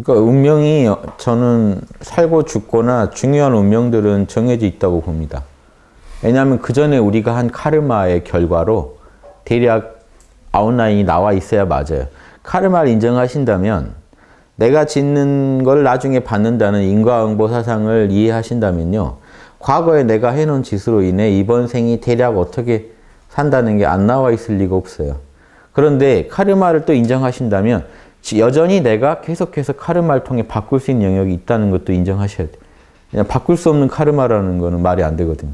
그러니까 운명이 저는 살고 죽거나 중요한 운명들은 정해져 있다고 봅니다. 왜냐하면 그 전에 우리가 한 카르마의 결과로 대략 아웃라인이 나와 있어야 맞아요. 카르마를 인정하신다면 내가 짓는 걸 나중에 받는다는 인과응보 사상을 이해하신다면요. 과거에 내가 해놓은 짓으로 인해 이번 생이 대략 어떻게 산다는 게 안 나와 있을 리가 없어요. 그런데 카르마를 또 인정하신다면 여전히 내가 계속해서 카르마를 통해 바꿀 수 있는 영역이 있다는 것도 인정하셔야 돼요. 그냥 바꿀 수 없는 카르마라는 거는 말이 안 되거든요.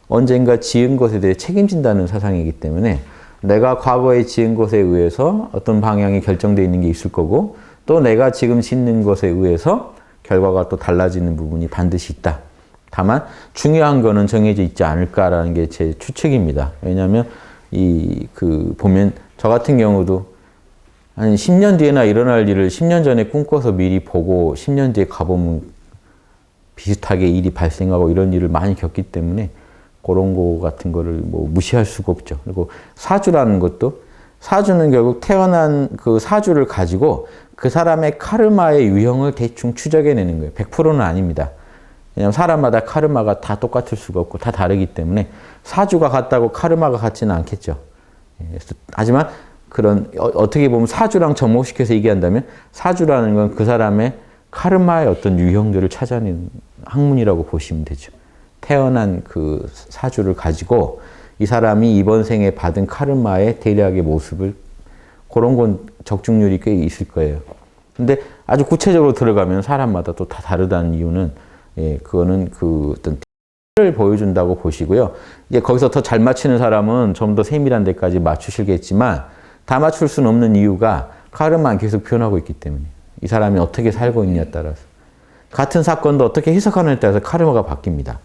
언젠가 지은 것에 대해 책임진다는 사상이기 때문에 내가 과거에 지은 것에 의해서 어떤 방향이 결정되어 있는 게 있을 거고 또 내가 지금 짓는 것에 의해서 결과가 또 달라지는 부분이 반드시 있다. 다만 중요한 거는 정해져 있지 않을까라는 게 제 추측입니다. 왜냐하면 보면 저 같은 경우도 한 10년 뒤에나 일어날 일을 10년 전에 꿈꿔서 미리 보고 10년 뒤에 가보면 비슷하게 일이 발생하고 이런 일을 많이 겪기 때문에 그런 거 같은 거를 뭐 무시할 수가 없죠. 그리고 사주라는 것도 사주는 결국 태어난 그 사주를 가지고 그 사람의 카르마의 유형을 대충 추적해내는 거예요. 100%는 아닙니다. 왜냐하면 사람마다 카르마가 다 똑같을 수가 없고 다 다르기 때문에 사주가 같다고 카르마가 같지는 않겠죠. 하지만 그런 어떻게 보면 사주랑 접목시켜서 얘기한다면 사주라는 건 그 사람의 카르마의 어떤 유형들을 찾아내는 학문이라고 보시면 되죠. 태어난 그 사주를 가지고 이 사람이 이번 생에 받은 카르마의 대략의 모습을 그런 건 적중률이 꽤 있을 거예요. 근데 아주 구체적으로 들어가면 사람마다 또 다 다르다는 이유는 그거는 그 어떤 를 보여준다고 보시고요. 이제 거기서 더 잘 맞추는 사람은 좀 더 세밀한 데까지 맞추시겠지만 다 맞출 수는 없는 이유가 카르마는 계속 변하고 있기 때문에 이 사람이 어떻게 살고 있냐에 따라서 같은 사건도 어떻게 해석하느냐에 따라서 카르마가 바뀝니다.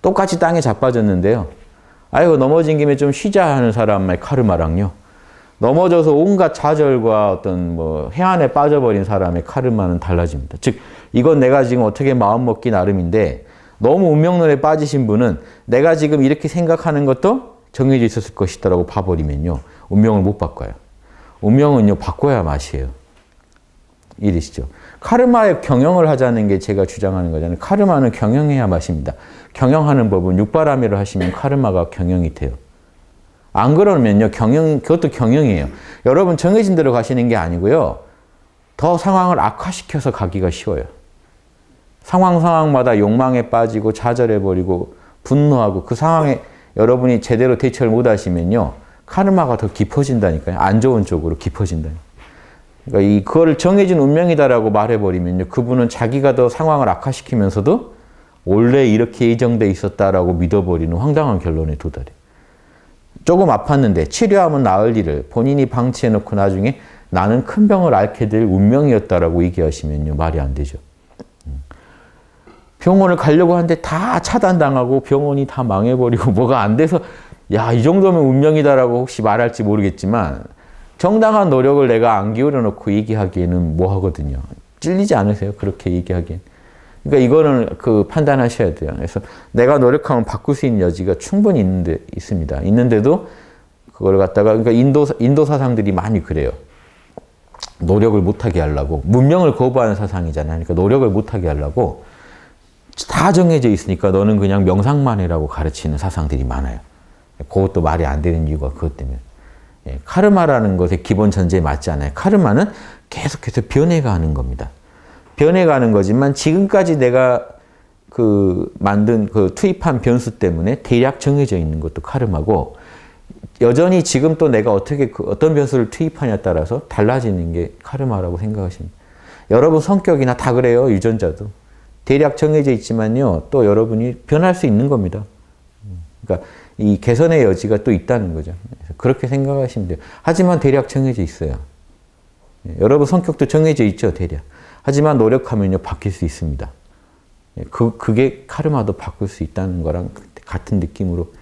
똑같이 땅에 자빠졌는데요. 아이고 넘어진 김에 좀 쉬자 하는 사람의 카르마랑요. 넘어져서 온갖 좌절과 어떤 뭐 해안에 빠져버린 사람의 카르마는 달라집니다. 즉 이건 내가 지금 어떻게 마음먹기 나름인데 너무 운명론에 빠지신 분은 내가 지금 이렇게 생각하는 것도 정해져 있었을 것이다라고 봐버리면요. 운명을 못 바꿔요. 운명은요. 바꿔야 맛이에요. 이해되시죠? 카르마의 경영을 하자는 게 제가 주장하는 거잖아요. 카르마는 경영해야 맛입니다. 경영하는 법은 육바라밀을 하시면 카르마가 경영이 돼요. 안 그러면요. 그것도 경영이에요. 여러분 정해진 대로 가시는 게 아니고요. 더 상황을 악화시켜서 가기가 쉬워요. 상황마다 욕망에 빠지고 좌절해버리고 분노하고 그 상황에 여러분이 제대로 대처를 못 하시면요. 카르마가 더 깊어진다니까요. 안 좋은 쪽으로 깊어진다니까요. 그러니까 그거를 정해진 운명이다라고 말해버리면요. 그분은 자기가 더 상황을 악화시키면서도 원래 이렇게 예정돼 있었다라고 믿어버리는 황당한 결론에 도달해요. 조금 아팠는데 치료하면 나을 일을 본인이 방치해놓고 나중에 나는 큰 병을 앓게 될 운명이었다라고 얘기하시면요. 말이 안 되죠. 병원을 가려고 하는데 다 차단당하고 병원이 다 망해버리고 뭐가 안 돼서 야, 이 정도면 운명이다라고 혹시 말할지 모르겠지만 정당한 노력을 내가 안 기울여 놓고 얘기하기에는 뭐 하거든요. 찔리지 않으세요? 그렇게 얘기하기엔. 그러니까 이거는 판단하셔야 돼요. 그래서 내가 노력하면 바꿀 수 있는 여지가 충분히 있습니다. 있는데도 그걸 갖다가 그러니까 인도 사상들이 많이 그래요. 노력을 못하게 하려고. 문명을 거부하는 사상이잖아요. 그러니까 노력을 못하게 하려고 다 정해져 있으니까 너는 그냥 명상만 해라고 가르치는 사상들이 많아요. 그것도 말이 안 되는 이유가 그것 때문에. 카르마라는 것의 기본 전제에 맞지 않아요. 카르마는 계속해서 변해가는 겁니다. 변해가는 거지만 지금까지 내가 투입한 변수 때문에 대략 정해져 있는 것도 카르마고 여전히 지금 또 내가 어떤 변수를 투입하냐에 따라서 달라지는 게 카르마라고 생각하십니다. 여러분 성격이나 다 그래요. 유전자도. 대략 정해져 있지만요. 또 여러분이 변할 수 있는 겁니다. 그러니까 이 개선의 여지가 또 있다는 거죠. 그렇게 생각하시면 돼요. 하지만 대략 정해져 있어요. 여러분 성격도 정해져 있죠. 대략. 하지만 노력하면요. 바뀔 수 있습니다. 그게 카르마도 바꿀 수 있다는 거랑 같은 느낌으로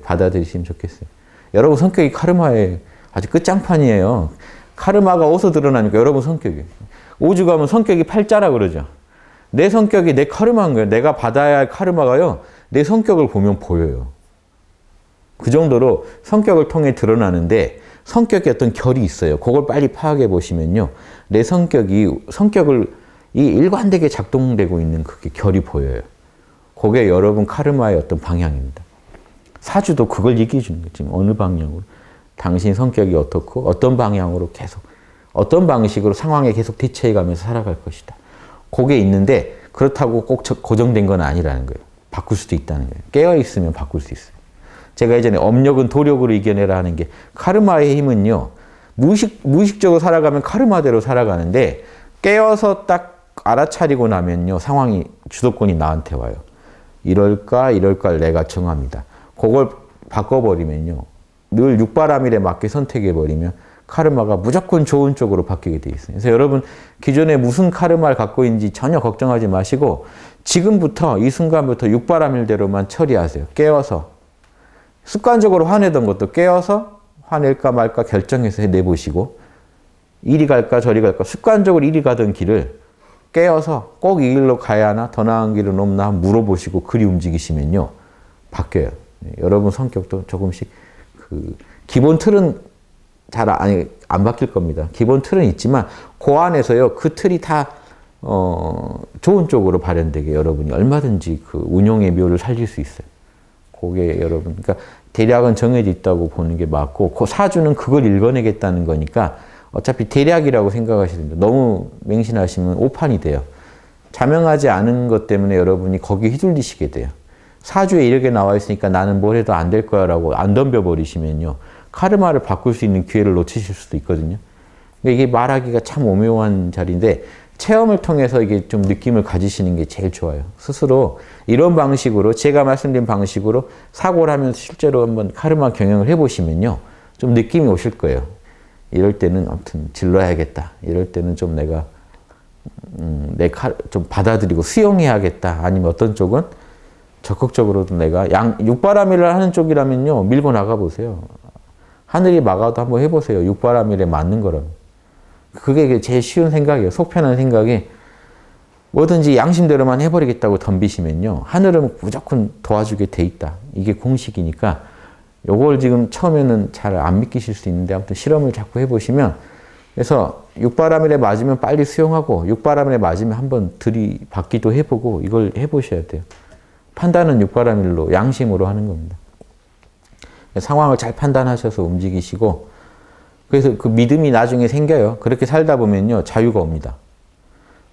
받아들이시면 좋겠어요. 여러분 성격이 카르마의 아주 끝장판이에요. 카르마가 어디서 드러나니까 여러분 성격이. 오주 가면 성격이 팔자라 그러죠. 내 성격이 내 카르마인 거예요. 내가 받아야 할 카르마가요. 내 성격을 보면 보여요. 그 정도로 성격을 통해 드러나는데 성격의 어떤 결이 있어요. 그걸 빨리 파악해 보시면요. 내 성격을 이 일관되게 작동되고 있는 그게 결이 보여요. 그게 여러분 카르마의 어떤 방향입니다. 사주도 그걸 얘기해 주는 거죠. 지금 어느 방향으로. 당신 성격이 어떻고 어떤 방향으로 계속 어떤 방식으로 상황에 계속 대처해 가면서 살아갈 것이다. 그게 있는데 그렇다고 꼭 고정된 건 아니라는 거예요. 바꿀 수도 있다는 거예요. 깨어 있으면 바꿀 수 있어요. 제가 예전에 업력은 도력으로 이겨내라 하는 게 카르마의 힘은요. 무의식적으로 살아가면 카르마대로 살아가는데 깨어서 딱 알아차리고 나면요. 상황이 주도권이 나한테 와요. 이럴까를 내가 정합니다. 그걸 바꿔버리면요. 늘 육바라밀에 맞게 선택해버리면 카르마가 무조건 좋은 쪽으로 바뀌게 돼 있어요. 그래서 여러분 기존에 무슨 카르마를 갖고 있는지 전혀 걱정하지 마시고 지금부터 이 순간부터 육바라밀대로만 처리하세요. 깨어서 습관적으로 화내던 것도 깨어서 화낼까 말까 결정해서 내보시고 이리 갈까 저리 갈까 습관적으로 이리 가던 길을 깨어서 꼭 이 길로 가야 하나 더 나은 길은 없나 물어보시고 그리 움직이시면요. 바뀌어요. 여러분 성격도 조금씩 기본 틀은 안 바뀔 겁니다. 기본 틀은 있지만 그 안에서요. 그 틀이 다 좋은 쪽으로 발현되게 여러분이 얼마든지 그 운용의 묘를 살릴 수 있어요. 그게 여러분 그러니까 대략은 정해져 있다고 보는 게 맞고 그 사주는 그걸 읽어내겠다는 거니까 어차피 대략이라고 생각하셔야 됩니다. 너무 맹신하시면 오판이 돼요. 자명하지 않은 것 때문에 여러분이 거기에 휘둘리시게 돼요. 사주에 이렇게 나와 있으니까 나는 뭘 해도 안 될 거야 라고 안 덤벼버리시면요. 카르마를 바꿀 수 있는 기회를 놓치실 수도 있거든요. 그러니까 이게 말하기가 참 오묘한 자리인데 체험을 통해서 이게 좀 느낌을 가지시는 게 제일 좋아요. 스스로 이런 방식으로 제가 말씀드린 방식으로 사고를 하면서 실제로 한번 카르마 경영을 해보시면요. 좀 느낌이 오실 거예요. 이럴 때는 아무튼 질러야겠다. 이럴 때는 좀 내가 좀 받아들이고 수용해야겠다. 아니면 어떤 쪽은 적극적으로도 내가 육바라밀을 하는 쪽이라면요. 밀고 나가보세요. 하늘이 막아도 한번 해보세요. 육바라밀에 맞는 거라면. 그게 제일 쉬운 생각이에요. 속 편한 생각이 뭐든지 양심대로만 해버리겠다고 덤비시면요. 하늘은 무조건 도와주게 돼 있다. 이게 공식이니까 요걸 지금 처음에는 잘 안 믿기실 수 있는데 아무튼 실험을 자꾸 해보시면 그래서 육바라밀에 맞으면 빨리 수용하고 육바라밀에 맞으면 한번 들이받기도 해보고 이걸 해보셔야 돼요. 판단은 육바라밀로 양심으로 하는 겁니다. 상황을 잘 판단하셔서 움직이시고 그래서 그 믿음이 나중에 생겨요. 그렇게 살다 보면요. 자유가 옵니다.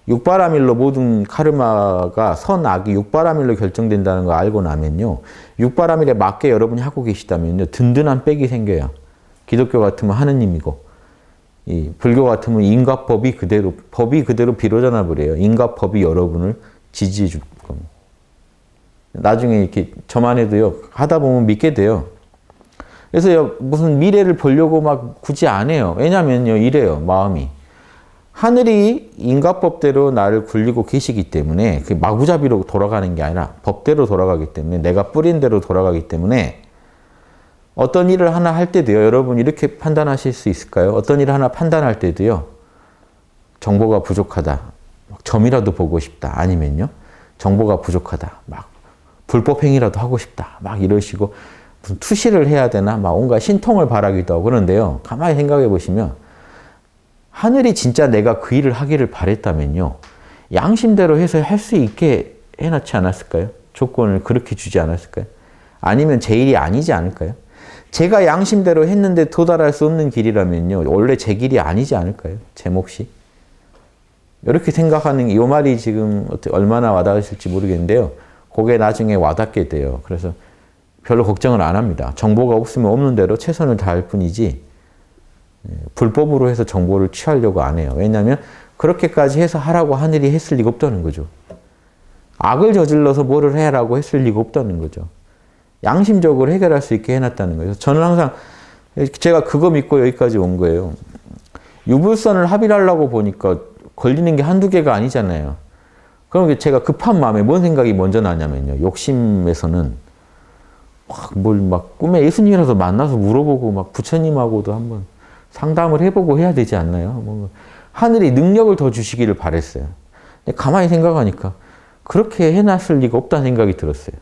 육바라밀로 모든 카르마가 선악이 육바라밀로 결정된다는 거 알고 나면요. 육바라밀에 맞게 여러분이 하고 계시다면요. 든든한 백이 생겨요. 기독교 같으면 하느님이고 이 불교 같으면 인과법이 그대로 비로자나 버려요. 인과법이 여러분을 지지해 줄 겁니다. 나중에 이렇게 저만 해도요. 하다 보면 믿게 돼요. 그래서 무슨 미래를 보려고 막 굳이 안 해요. 왜냐면요. 이래요. 마음이. 하늘이 인과법대로 나를 굴리고 계시기 때문에 그 마구잡이로 돌아가는 게 아니라 법대로 돌아가기 때문에 내가 뿌린 대로 돌아가기 때문에 어떤 일을 하나 할 때도요. 여러분 이렇게 판단하실 수 있을까요? 어떤 일을 하나 판단할 때도요. 정보가 부족하다. 점이라도 보고 싶다. 아니면요. 정보가 부족하다. 막 불법 행위라도 하고 싶다. 막 이러시고 무슨 투시를 해야 되나 막 온갖 신통을 바라기도 하고 그런데요. 가만히 생각해 보시면 하늘이 진짜 내가 그 일을 하기를 바랬다면요. 양심대로 해서 할 수 있게 해놨지 않았을까요? 조건을 그렇게 주지 않았을까요? 아니면 제 일이 아니지 않을까요? 제가 양심대로 했는데 도달할 수 없는 길이라면요. 원래 제 길이 아니지 않을까요? 제 몫이. 이렇게 생각하는 이 말이 지금 얼마나 와닿으실지 모르겠는데요. 그게 나중에 와닿게 돼요. 그래서 별로 걱정을 안 합니다. 정보가 없으면 없는 대로 최선을 다할 뿐이지 불법으로 해서 정보를 취하려고 안 해요. 왜냐하면 그렇게까지 해서 하라고 하늘이 했을 리가 없다는 거죠. 악을 저질러서 뭐를 해라고 했을 리가 없다는 거죠. 양심적으로 해결할 수 있게 해놨다는 거예요. 저는 항상 제가 그거 믿고 여기까지 온 거예요. 유불선을 합의하려고 보니까 걸리는 게 한두 개가 아니잖아요. 그럼 제가 급한 마음에 뭔 생각이 먼저 나냐면요. 욕심에서는 막 꿈에 예수님이라도 만나서 물어보고 막 부처님하고도 한번 상담을 해보고 해야 되지 않나요? 하늘이 능력을 더 주시기를 바랬어요. 근데 가만히 생각하니까 그렇게 해놨을 리가 없다는 생각이 들었어요.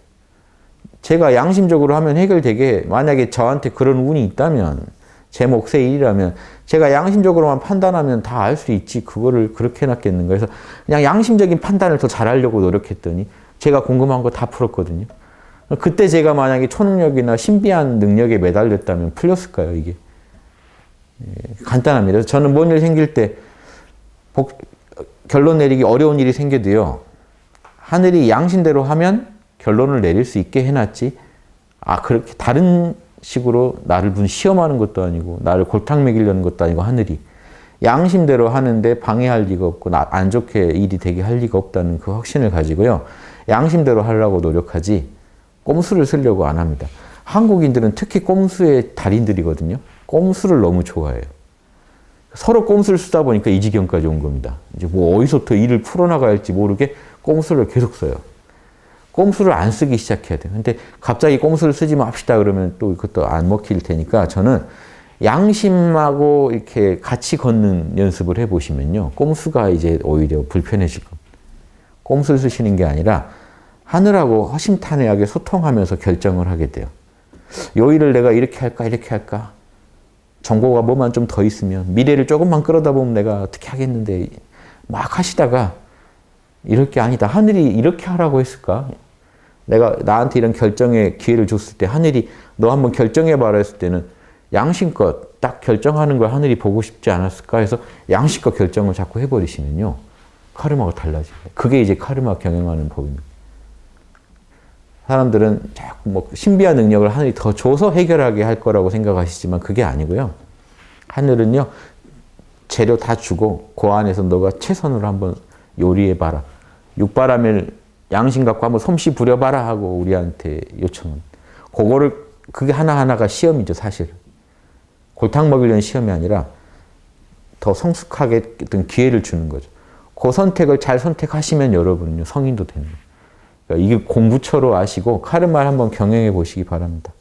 제가 양심적으로 하면 해결되게 만약에 저한테 그런 운이 있다면 제 몫의 일이라면 제가 양심적으로만 판단하면 다 알 수 있지 그거를 그렇게 해놨겠는가 해서 그냥 양심적인 판단을 더 잘하려고 노력했더니 제가 궁금한 거 다 풀었거든요. 그때 제가 만약에 초능력이나 신비한 능력에 매달렸다면 풀렸을까요, 이게? 간단합니다. 그래서 저는 뭔 일 생길 때 결론 내리기 어려운 일이 생겨도요. 하늘이 양심대로 하면 결론을 내릴 수 있게 해놨지. 그렇게 다른 식으로 나를 무슨 시험하는 것도 아니고 나를 골탕 먹이려는 것도 아니고 하늘이 양심대로 하는데 방해할 리가 없고 안 좋게 일이 되게 할 리가 없다는 그 확신을 가지고요. 양심대로 하려고 노력하지 꼼수를 쓰려고 안 합니다. 한국인들은 특히 꼼수의 달인들이거든요. 꼼수를 너무 좋아해요. 서로 꼼수를 쓰다 보니까 이 지경까지 온 겁니다. 이제 뭐 어디서부터 일을 풀어나가야 할지 모르게 꼼수를 계속 써요. 꼼수를 안 쓰기 시작해야 돼요. 근데 갑자기 꼼수를 쓰지 맙시다 그러면 또 그것도 안 먹힐 테니까 저는 양심하고 이렇게 같이 걷는 연습을 해보시면요. 꼼수가 이제 오히려 불편해질 겁니다. 꼼수를 쓰시는 게 아니라 하늘하고 허심탄회하게 소통하면서 결정을 하게 돼요. 요 일을 내가 이렇게 할까 이렇게 할까 정보가 뭐만 좀 더 있으면 미래를 조금만 끌어다 보면 내가 어떻게 하겠는데 막 하시다가 이럴 게 아니다. 하늘이 이렇게 하라고 했을까? 내가 나한테 이런 결정의 기회를 줬을 때 하늘이 너 한번 결정해봐라 했을 때는 양심껏 딱 결정하는 걸 하늘이 보고 싶지 않았을까 해서 양심껏 결정을 자꾸 해버리시면요. 카르마가 달라집니다. 그게 이제 카르마 경영하는 법입니다. 사람들은 자꾸 뭐 신비한 능력을 하늘이 더 줘서 해결하게 할 거라고 생각하시지만 그게 아니고요. 하늘은요. 재료 다 주고 그 안에서 너가 최선으로 한번 요리해봐라. 육바람을 양심 갖고 한번 솜씨 부려봐라 하고 우리한테 요청은. 그게 하나하나가 시험이죠, 사실. 골탕 먹이려는 시험이 아니라 더 성숙하게 어떤 기회를 주는 거죠. 그 선택을 잘 선택하시면 여러분은요, 성인도 되는 거예요. 그러니까 이게 공부처로 아시고 카르마를 한번 경영해 보시기 바랍니다.